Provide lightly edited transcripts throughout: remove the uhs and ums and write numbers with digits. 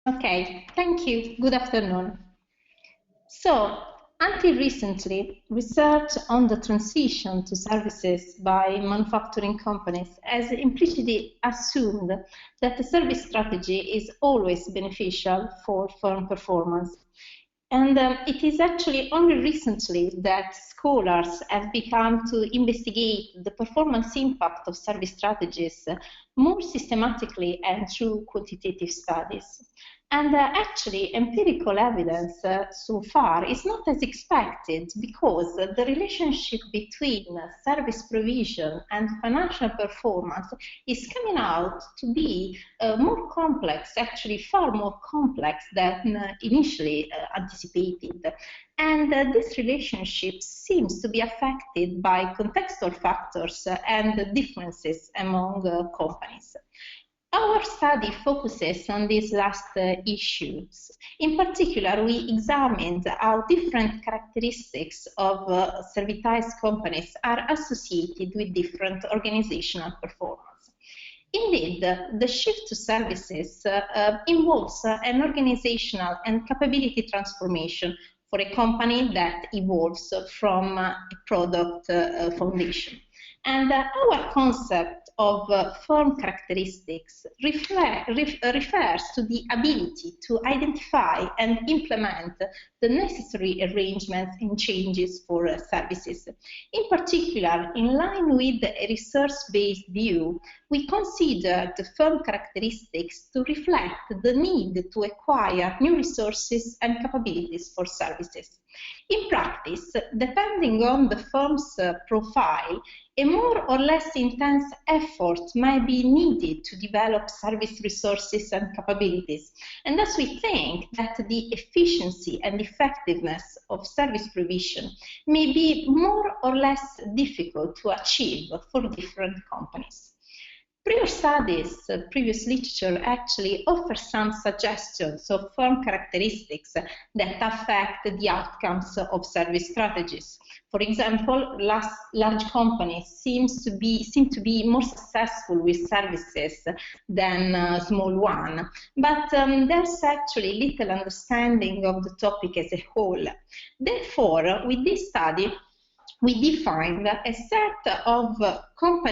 Okay, thank you. Good afternoon. So, until recently, research on the transition to services by manufacturing companies has implicitly assumed that the service strategy is always beneficial for firm performance. And it is actually only recently that scholars have begun to investigate the performance impact of service strategies more systematically and through quantitative studies. And actually, empirical evidence so far is not as expected because the relationship between service provision and financial performance is coming out to be more complex, actually far more complex than initially anticipated. And this relationship seems to be affected by contextual factors and differences among companies. Our study focuses on these last issues. In particular, we examined how different characteristics of servitized companies are associated with different organizational performance. Indeed, the shift to services involves an organizational and capability transformation for a company that evolves from a product foundation. And our concept of firm characteristics refers to the ability to identify and implement the necessary arrangements and changes for services. In particular, in line with a research-based view, we consider the firm characteristics to reflect the need to acquire new resources and capabilities for services. In practice, depending on the firm's profile, a more or less intense effort might be needed to develop service resources and capabilities. And thus we think that the efficiency and effectiveness of service provision may be more or less difficult to achieve for different companies. Previous studies, previous literature actually offer some suggestions of firm characteristics that affect the outcomes of service strategies. For example, large companies seem to be more successful with services than small ones, but there's actually little understanding of the topic as a whole. Therefore, with this study, we defined a set of firm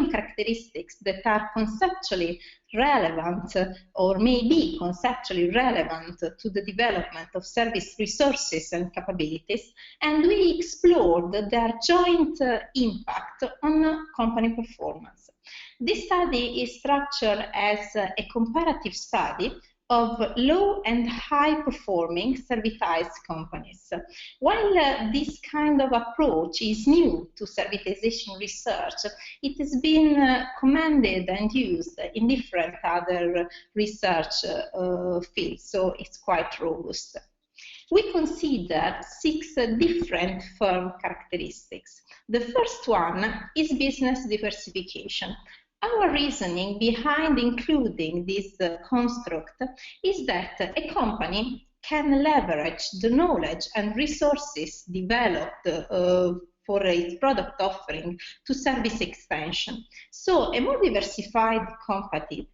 characteristics that are conceptually relevant or may be conceptually relevant to the development of service resources and capabilities, and we explored their joint impact on company performance. This study is structured as a comparative study of low and high performing servitized companies. While this kind of approach is new to servitization research, it has been commended and used in different other research fields, so it's quite robust. We considered 6 different firm characteristics. The first one is business diversification. Our reasoning behind including this construct is that a company can leverage the knowledge and resources developed for its product offering to service extension. So a more diversified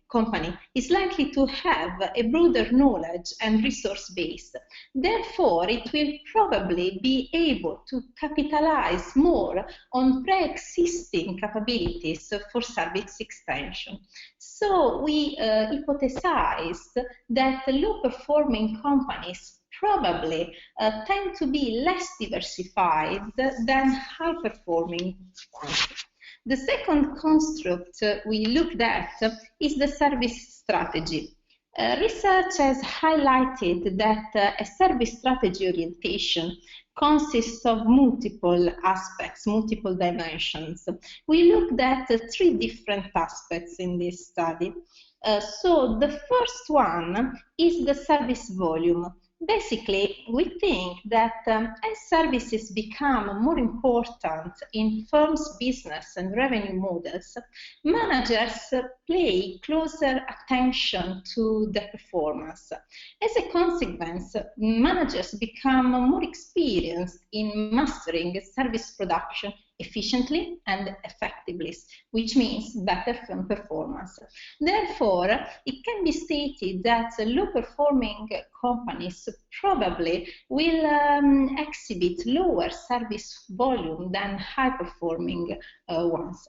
company is likely to have a broader knowledge and resource base. Therefore, it will probably be able to capitalize more on pre-existing capabilities for service extension. So we hypothesized that low-performing companies probably tend to be less diversified than high-performing ones. The second construct we looked at is the service strategy. Research has highlighted that a service strategy orientation consists of multiple aspects, multiple dimensions. We looked at 3 different aspects in this study. So the first one is the service volume. Basically, we think that as services become more important in firms' business and revenue models, managers pay closer attention to their performance. As a consequence, managers become more experienced in mastering service production efficiently and effectively. respectively, which means better firm performance. Therefore, it can be stated that low-performing companies probably will exhibit lower service volume than high-performing ones.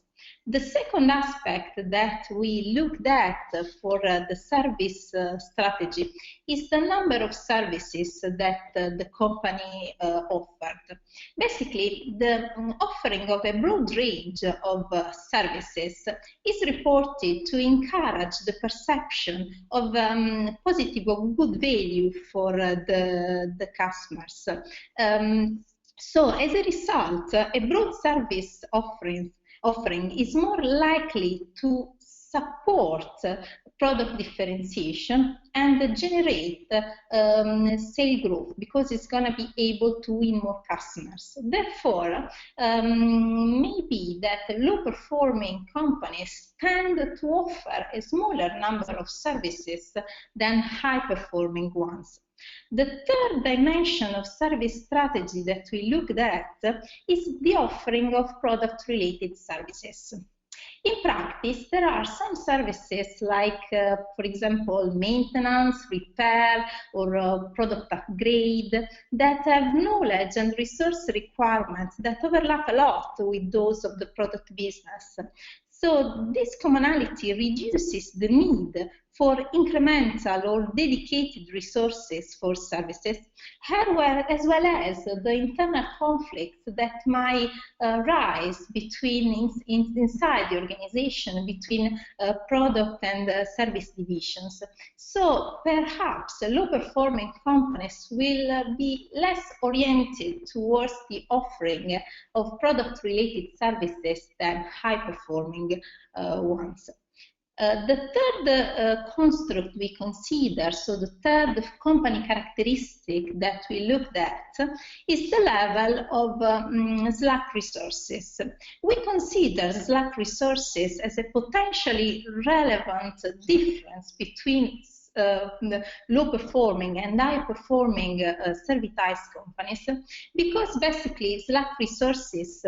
The second aspect that we looked at for the service strategy is the number of services that the company offered. Basically, the offering of a broad range of services is reported to encourage the perception of positive or good value for the customers. So as a result, a broad service offering is more likely to support product differentiation and generate sale growth because it's going to be able to win more customers. Therefore, maybe that low-performing companies tend to offer a smaller number of services than high-performing ones. The third dimension of service strategy that we looked at is the offering of product-related services. In practice, there are some services like, for example, maintenance, repair, or product upgrade that have knowledge and resource requirements that overlap a lot with those of the product business. So this commonality reduces the need for incremental or dedicated resources for services, as well as the internal conflicts that might rise between inside the organization between product and service divisions. So perhaps low-performing companies will be less oriented towards the offering of product-related services than high-performing ones. The third construct we consider, so the third company characteristic that we looked at, is the level of slack resources. We consider slack resources as a potentially relevant difference between the low-performing and high-performing servitized companies, because basically slack resources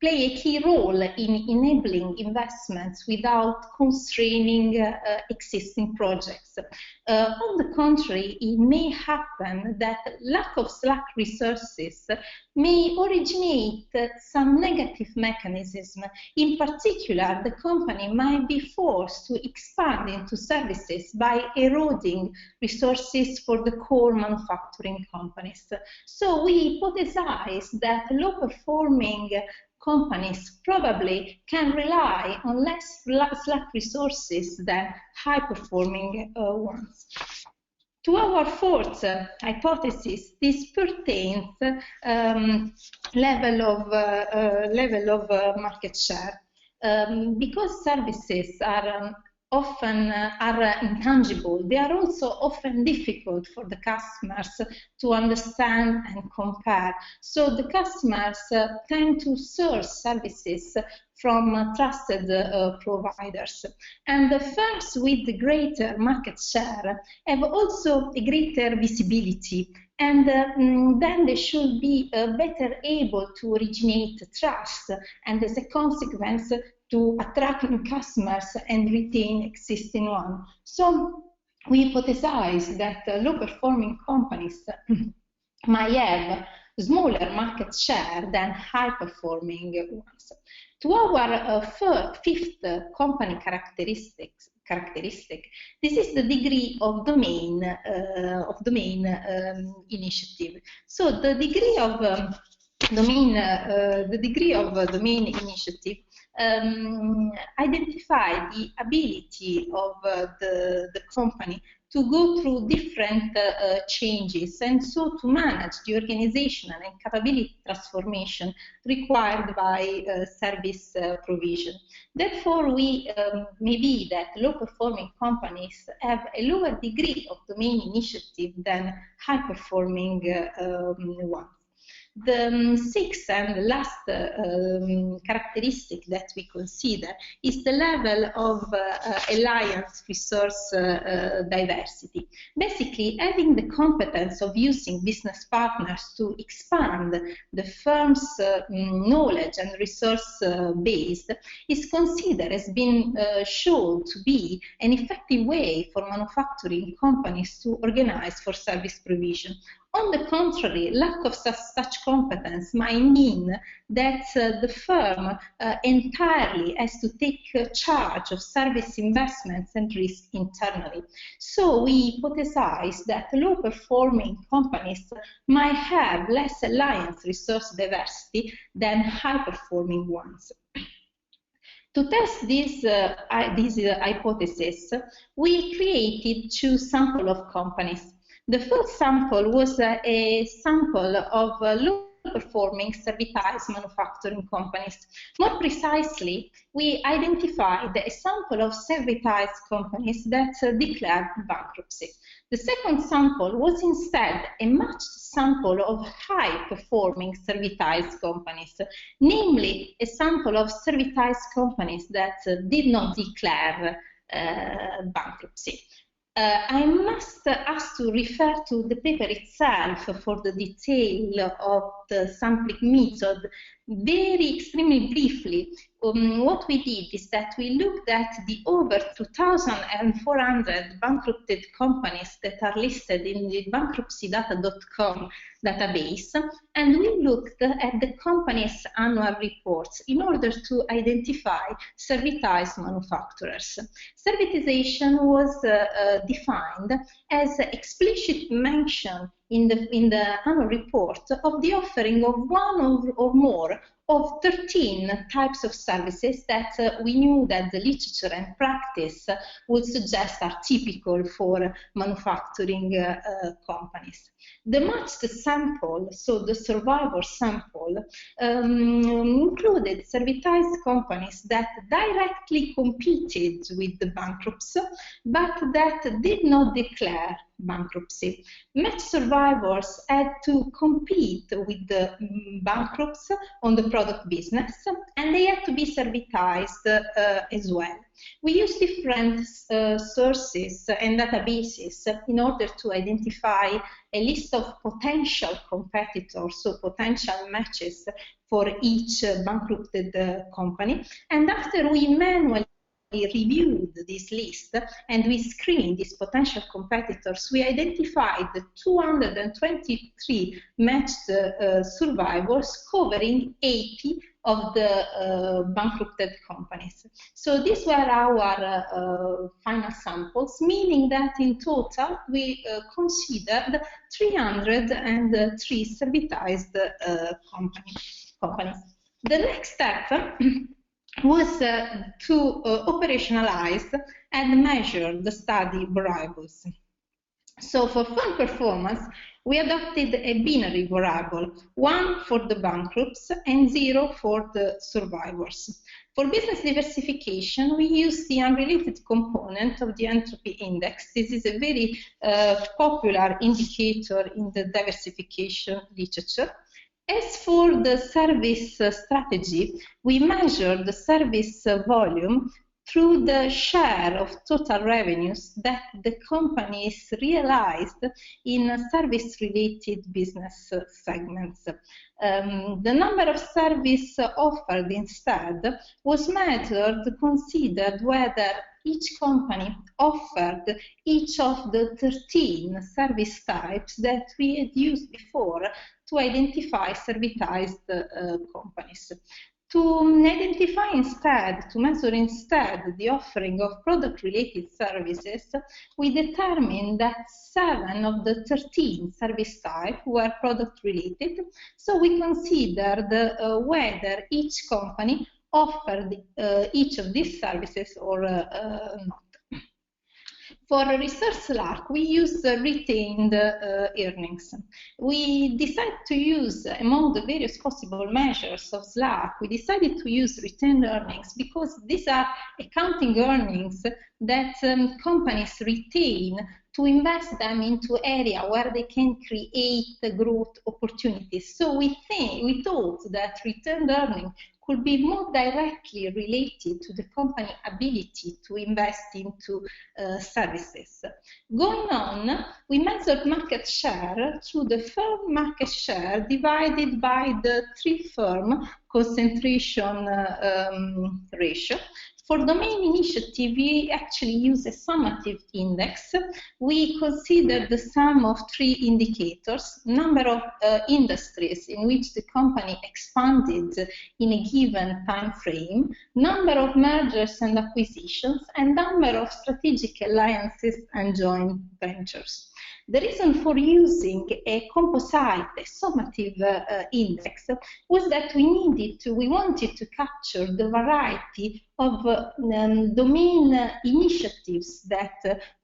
play a key role in enabling investments without constraining existing projects. On the contrary, it may happen that lack of slack resources may originate some negative mechanism. In particular, the company might be forced to expand into services by eroding resources for the core manufacturing companies. So we hypothesize that low-performing companies probably can rely on less slack resources than high-performing ones. To our fourth hypothesis, this pertains level of market share. Because services are often intangible, they are also often difficult for the customers to understand and compare. So the customers tend to source services from trusted providers. And the firms with the greater market share have also a greater visibility, and then they should be better able to originate trust, and as a consequence to attract new customers and retain existing ones. So we hypothesize that low-performing companies might have smaller market share than high-performing ones. To our fifth company characteristic, this is the degree of domain initiative. So the degree of domain initiative identify the ability of the company to go through different changes, and so to manage the organizational and capability transformation required by service provision. Therefore, we may be that low-performing companies have a lower degree of domain initiative than high-performing ones. The sixth and last characteristic that we consider is the level of alliance resource diversity. Basically, having the competence of using business partners to expand the firm's knowledge and resource base is considered as being shown to be an effective way for manufacturing companies to organize for service provision. On the contrary, lack of such competence might mean that the firm entirely has to take charge of service investments and risk internally. So we hypothesize that low-performing companies might have less alliance resource diversity than high-performing ones. To test this hypothesis, we created two samples of companies. The first sample was a sample of low-performing servitized manufacturing companies. More precisely, we identified a sample of servitized companies that declared bankruptcy. The second sample was instead a matched sample of high-performing servitized companies, namely a sample of servitized companies that did not declare bankruptcy. I must ask to refer to the paper itself for the detail of the sampling method. Very extremely briefly, what we did is that we looked at the over 2,400 bankrupted companies that are listed in the bankruptcydata.com database, and we looked at the company's annual reports in order to identify servitized manufacturers. Servitization was defined as explicit mention in the annual report of the offering of one or more of 13 types of services that we knew that the literature and practice would suggest are typical for manufacturing companies. The matched sample, so the survivor sample, included servitized companies that directly competed with the bankrupts, but that did not declare bankruptcy. Matched survivors had to compete with the bankrupts on the product business, and they had to be servitized as well. We use different sources and databases in order to identify a list of potential competitors, so potential matches for each bankrupted company. And after we manually reviewed this list and we screened these potential competitors, we identified 223 matched survivors covering 80 of the bankrupted companies. So these were our final samples, meaning that in total we considered 303 servitized companies. The next step was to operationalize and measure the study variables. So for firm performance, we adopted a binary variable, 1 for the bankrupts and 0 for the survivors. For business diversification, we use the unrelated component of the entropy index. This is a very popular indicator in the diversification literature. As for the service strategy, we measure the service volume through the share of total revenues that the companies realized in service-related business segments. The number of services offered instead was measured to consider whether each company offered each of the 13 service types that we had used before to identify servitized companies. To identify instead, to measure instead the offering of product-related services, we determined that 7 of the 13 service types were product-related, so we considered whether each company offered each of these services or not. For research SLARC, we use retained earnings. We decided to use, among the various possible measures of SLARC, we decided to use retained earnings because these are accounting earnings that companies retain to invest them into area where they can create growth opportunities. So we thought that retained earning could be more directly related to the company ability to invest into services. Going on, we measured market share through the firm market share divided by the 3-firm concentration ratio. For domain initiative, we actually use a summative index. We consider the sum of 3 indicators: number of industries in which the company expanded in a given time frame, number of mergers and acquisitions, and number of strategic alliances and joint ventures. The reason for using a composite, a summative index was that we wanted to capture the variety of domain initiatives that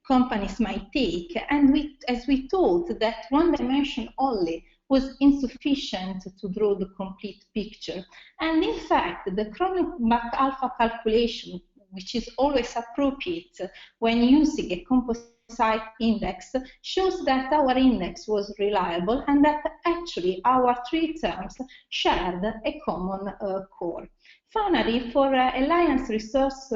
companies might take, and as we thought that one dimension only was insufficient to draw the complete picture. And in fact, the chronic back alpha calculation, which is always appropriate when using a composite index, shows that our index was reliable and that actually our 3 terms shared a common core. Finally, for alliance resource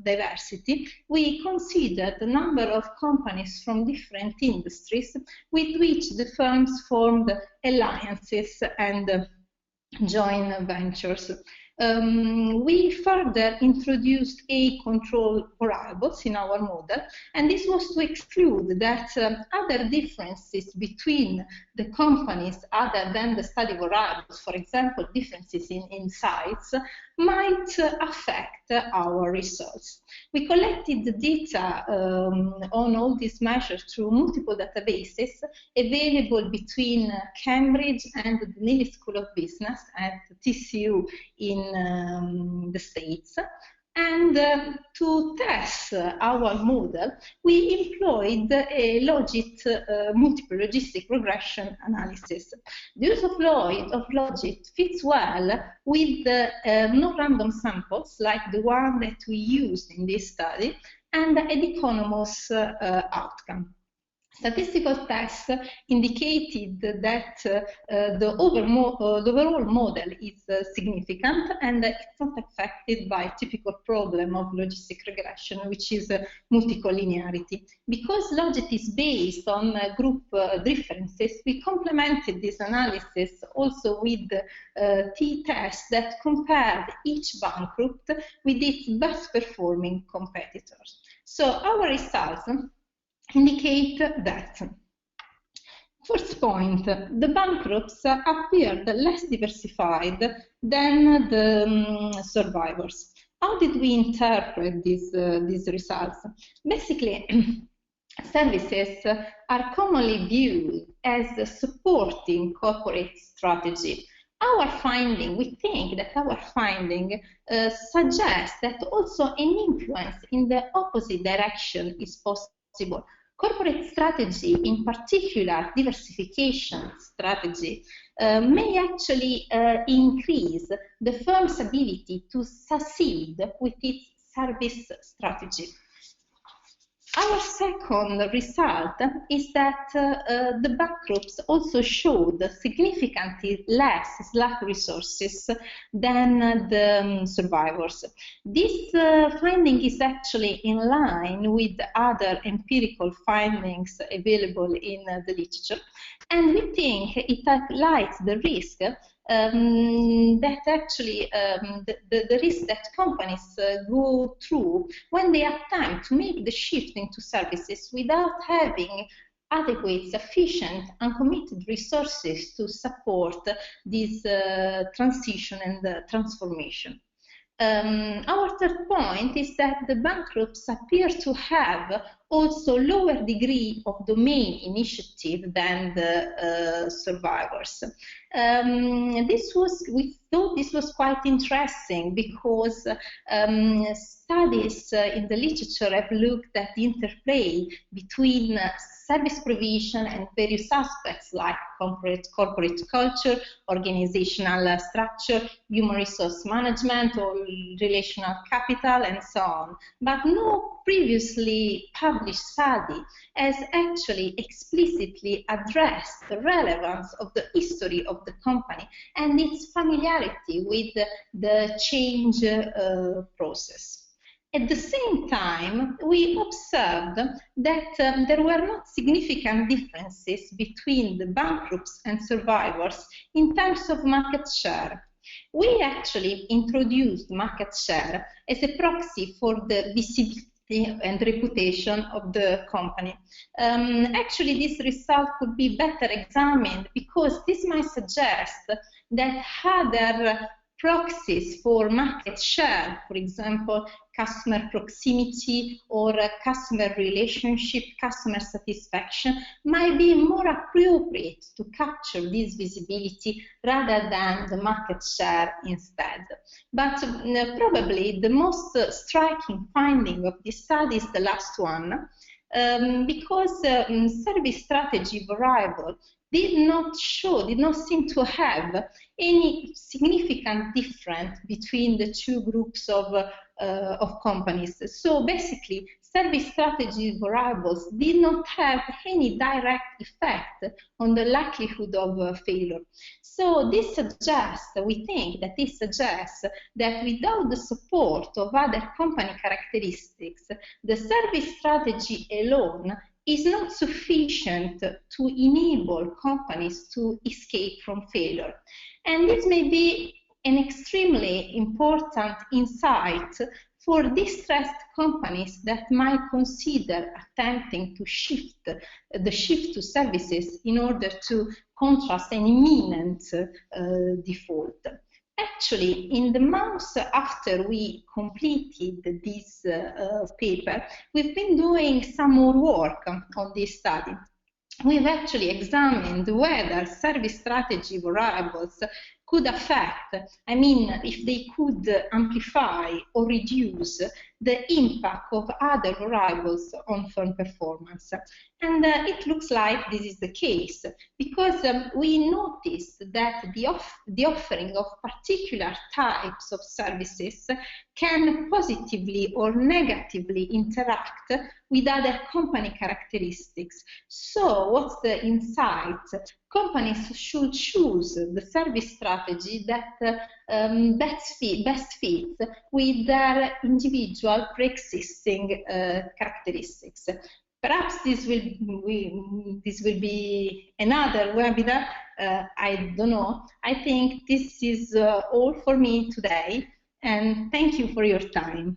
diversity, we considered the number of companies from different industries with which the firms formed alliances and joint ventures. We further introduced A control variables in our model, and this was to exclude that other differences between the companies other than the study variables, for example, differences in size, might affect our results. We collected the data on all these measures through multiple databases available between Cambridge and the Neely School of Business at TCU in the States. And to test our model, we employed a multiple logistic regression analysis. The use of logit fits well with non-random samples like the one that we used in this study and a economos outcome. Statistical tests indicated that the overall model is significant and it's not affected by a typical problem of logistic regression, which is multicollinearity. Because logit is based on group differences, we complemented this analysis also with t-tests that compared each Bankrupt with its best performing competitors. So our results indicate that. First point, the bankrupts appeared less diversified than the survivors. How did we interpret these results? Basically, services are commonly viewed as supporting corporate strategy. We think that our finding suggests that also an influence in the opposite direction is possible. Corporate strategy, in particular diversification strategy, may actually increase the firm's ability to succeed with its service strategy. Our second result is that the bankrupts also showed significantly less slack resources than the survivors. This finding is actually in line with other empirical findings available in the literature, and we think it highlights the risk that actually the risk that companies go through when they attempt to make the shift into services without having adequate, sufficient, and committed resources to support this transition and transformation. Our third point is that the bankrupts appear to have also lower degree of domain initiative than the survivors. We thought this was quite interesting because studies in the literature have looked at the interplay between service provision and various aspects like corporate culture, organizational structure, human resource management, or relational capital, and so on. But no previously published study has actually explicitly addressed the relevance of the history of the company and its familiarity with the change process. At the same time, we observed that there were not significant differences between the bankrupts and survivors in terms of market share. We actually introduced market share as a proxy for the visibility and reputation of the company. Actually, this result could be better examined because this might suggest that other proxies for market share, for example, customer proximity or customer relationship, customer satisfaction, might be more appropriate to capture this visibility rather than the market share instead. But probably the most striking finding of this study is the last one, because service strategy variable did not seem to have any significant difference between the two groups of companies. So basically, service strategy variables did not have any direct effect on the likelihood of failure. So this suggests, we think that this suggests that without the support of other company characteristics, the service strategy alone is not sufficient to enable companies to escape from failure. And this may be an extremely important insight for distressed companies that might consider attempting to shift to services in order to contrast an imminent default. Actually, in the months after we completed this paper, we've been doing some more work on this study. We've actually examined whether service strategy variables could affect, if they could amplify or reduce the impact of other variables on firm performance. And it looks like this is the case, because we noticed that the offering of particular types of services can positively or negatively interact with other company characteristics. So what's the insight? Companies should choose the service strategy that best fits with their individual pre-existing characteristics. Perhaps this will be another webinar. I don't know. I think this is all for me today, and thank you for your time.